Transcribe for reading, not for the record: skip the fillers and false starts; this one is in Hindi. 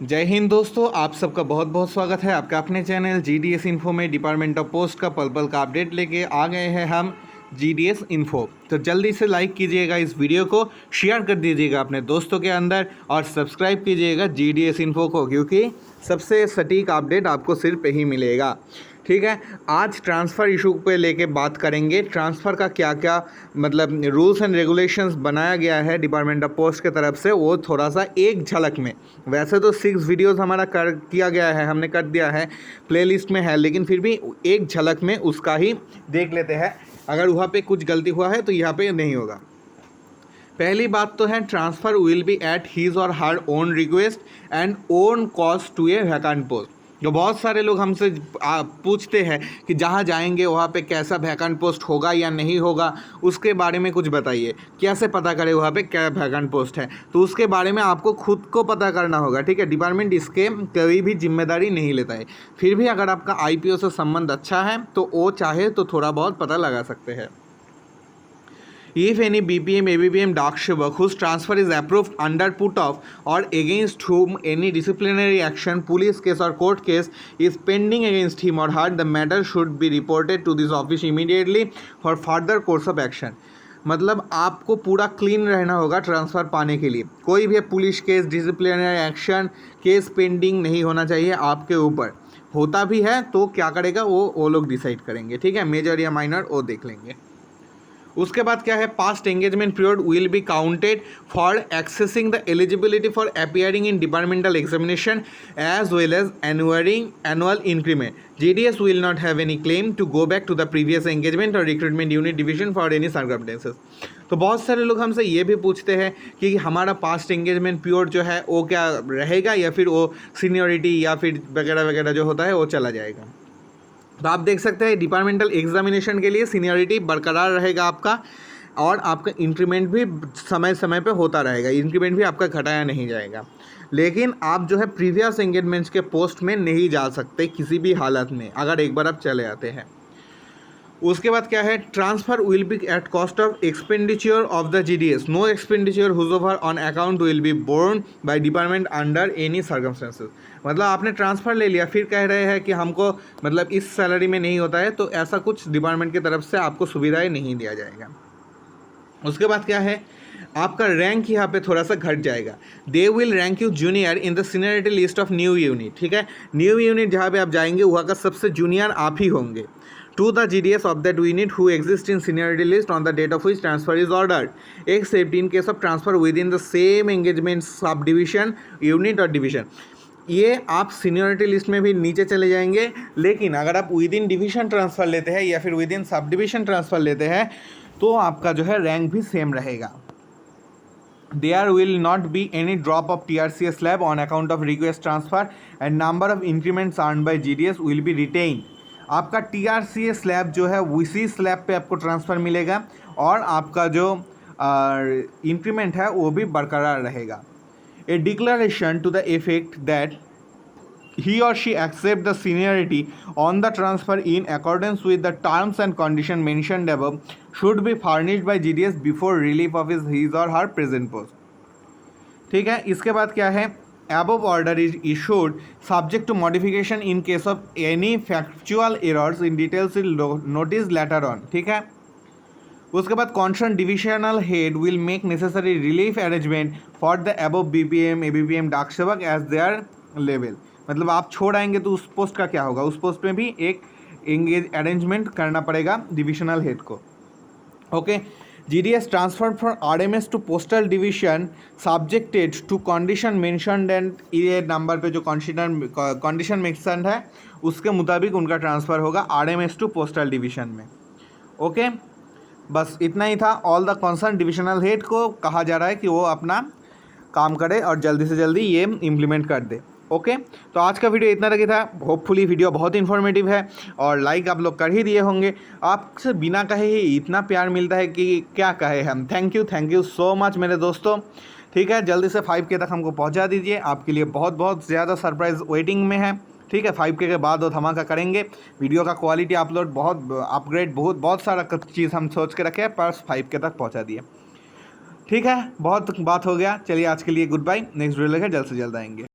जय हिंद दोस्तों, आप सबका बहुत बहुत स्वागत है आपका अपने चैनल GDS इन्फो में। डिपार्टमेंट ऑफ पोस्ट का पल पल का अपडेट लेके आ गए हैं हम GDS इन्फो। तो जल्दी से लाइक कीजिएगा इस वीडियो को, शेयर कर दीजिएगा अपने दोस्तों के अंदर और सब्सक्राइब कीजिएगा GDS इन्फो को, क्योंकि सबसे सटीक अपडेट आपको सिर्फ पे ही मिलेगा। ठीक है, आज ट्रांसफ़र इशू पे लेके बात करेंगे। ट्रांसफ़र का क्या क्या मतलब रूल्स एंड रेगुलेशंस बनाया गया है डिपार्टमेंट ऑफ पोस्ट के तरफ से, वो थोड़ा सा एक झलक में। वैसे तो 6 वीडियोस हमारा किया गया है, हमने कर दिया है, प्लेलिस्ट में है, लेकिन फिर भी एक झलक में उसका ही देख लेते हैं। अगर वहाँ पे कुछ गलती हुआ है तो यहाँ पे नहीं होगा। पहली बात तो है, transfer will be at his or her own request and own cost to a vacant post. जो बहुत सारे लोग हमसे पूछते हैं कि जहाँ जाएंगे वहाँ पे कैसा वैकेंट पोस्ट होगा या नहीं होगा, उसके बारे में कुछ बताइए। कैसे पता करें वहाँ पे क्या वैकेंट पोस्ट है, तो उसके बारे में आपको खुद को पता करना होगा। ठीक है, डिपार्टमेंट इसके कोई भी जिम्मेदारी नहीं लेता है। फिर भी अगर आपका IPO से संबंध अच्छा है तो वो चाहे तो थोड़ा बहुत पता लगा सकते हैं। If any BPM, ABPM dark work whose transfer is approved under put off or against whom any disciplinary action, police case or court case is pending against him or her, the matter should be reported to this office immediately for further course of action। मतलब आपको पूरा क्लीन रहना होगा ट्रांसफ़र पाने के लिए। कोई भी police case, disciplinary action case pending नहीं होना चाहिए आपके ऊपर। होता भी है तो क्या करेगा वो लोग डिसाइड करेंगे। ठीक है, मेजर या माइनर वो देख लेंगे। उसके बाद क्या है, past engagement period will be counted for accessing the eligibility for appearing in departmental examination as well as annual increment. GDS will not have any claim to go back to the previous engagement or recruitment unit division for any circumstances. तो बहुत सारे लोग हमसे ये भी पूछते हैं कि हमारा पास्ट एंगेजमेंट पीरियड जो है वो क्या रहेगा, या फिर वो सीनियरिटी या फिर वगैरह वगैरह जो होता है वो चला जाएगा। तो आप देख सकते हैं डिपार्टमेंटल एग्जामिनेशन के लिए सीनियरिटी बरकरार रहेगा आपका, और आपका इंक्रीमेंट भी समय समय पे होता रहेगा। इंक्रीमेंट भी आपका घटाया नहीं जाएगा। लेकिन आप जो है प्रीवियस एंगेजमेंट्स के पोस्ट में नहीं जा सकते किसी भी हालत में, अगर एक बार आप चले आते हैं। उसके बाद क्या है, transfer will be at cost of expenditure of the GDS। No expenditure whose over on account will be borne by department under any circumstances. मतलब आपने ट्रांसफ़र ले लिया, फिर कह रहे हैं कि हमको मतलब इस सैलरी में नहीं होता है, तो ऐसा कुछ डिपार्टमेंट की तरफ से आपको सुविधाएं नहीं दिया जाएगा। उसके बाद क्या है, आपका रैंक यहाँ पे थोड़ा सा घट जाएगा। They will rank you junior in the seniority list of new unit. ठीक है, न्यू यूनिट जहाँ पे आप जाएंगे वहाँ का सबसे जूनियर आप ही होंगे। To the GDS of that unit who exist in seniority list on the date of which transfer is ordered, except in case of transfer within the same engagement subdivision, unit or division। ये आप सीनियरिटी लिस्ट में भी नीचे चले जाएंगे, लेकिन अगर आप विद इन डिवीजन ट्रांसफ़र लेते हैं या फिर with in sub division transfer लेते हैं तो आपका जो है रैंक भी सेम रहेगा। There will not be any drop of TRCS slab on account of request transfer and number of increments earned by GDS will be retained। आपका TRCS स्लैब जो है उसी स्लैब पे आपको ट्रांसफ़र मिलेगा और आपका जो इंक्रीमेंट है वो भी बरकरार रहेगा। A declaration to the effect that he or she accept the seniority on the transfer in accordance with the terms and condition mentioned above should be furnished by GDS before relief of his or her present post। ठीक है, इसके बाद क्या है, above order is issued subject to modification in case of any factual errors in details will notice later on। ठीक है, उसके बाद concerned divisional head will make necessary relief arrangement for the above BPM, ABPM डाक सेवक as their level। मतलब आप छोड़ आएंगे तो उस पोस्ट का क्या होगा, उस पोस्ट में भी एक एंगेज अरेंजमेंट करना पड़ेगा डिविजनल हेड को। Okay, GDS transfer for RMS to postal division subjected to condition mentioned and ये नंबर पे जो कंडीशन मेंशन्ड है उसके मुताबिक उनका ट्रांसफ़र होगा RMS टू पोस्टल डिवीजन में। ओके, बस इतना ही था। All the concern divisional head को कहा जा रहा है कि वो अपना काम करे और जल्दी से जल्दी ये इम्प्लीमेंट कर दे। ओके, तो आज का वीडियो इतना तक था। होपफुली वीडियो बहुत इन्फॉर्मेटिव है और लाइक आप लोग कर ही दिए होंगे। आपसे बिना कहे ही इतना प्यार मिलता है कि क्या कहे हम। थैंक यू सो मच मेरे दोस्तों। ठीक है, जल्दी से 5K तक हमको पहुंचा दीजिए। आपके लिए बहुत बहुत ज़्यादा सरप्राइज़ वेटिंग में है। ठीक है, 5K के बाद वो धमाका करेंगे। वीडियो का क्वालिटी अपलोड बहुत अपग्रेड बहुत सारा चीज़ हम सोच के रखे हैं, पर 5K तक पहुँचा दिए। ठीक है, बहुत बात हो गया। चलिए आज के लिए गुड बाय। नेक्स्ट वीडियो लेकर जल्द से जल्द आएंगे।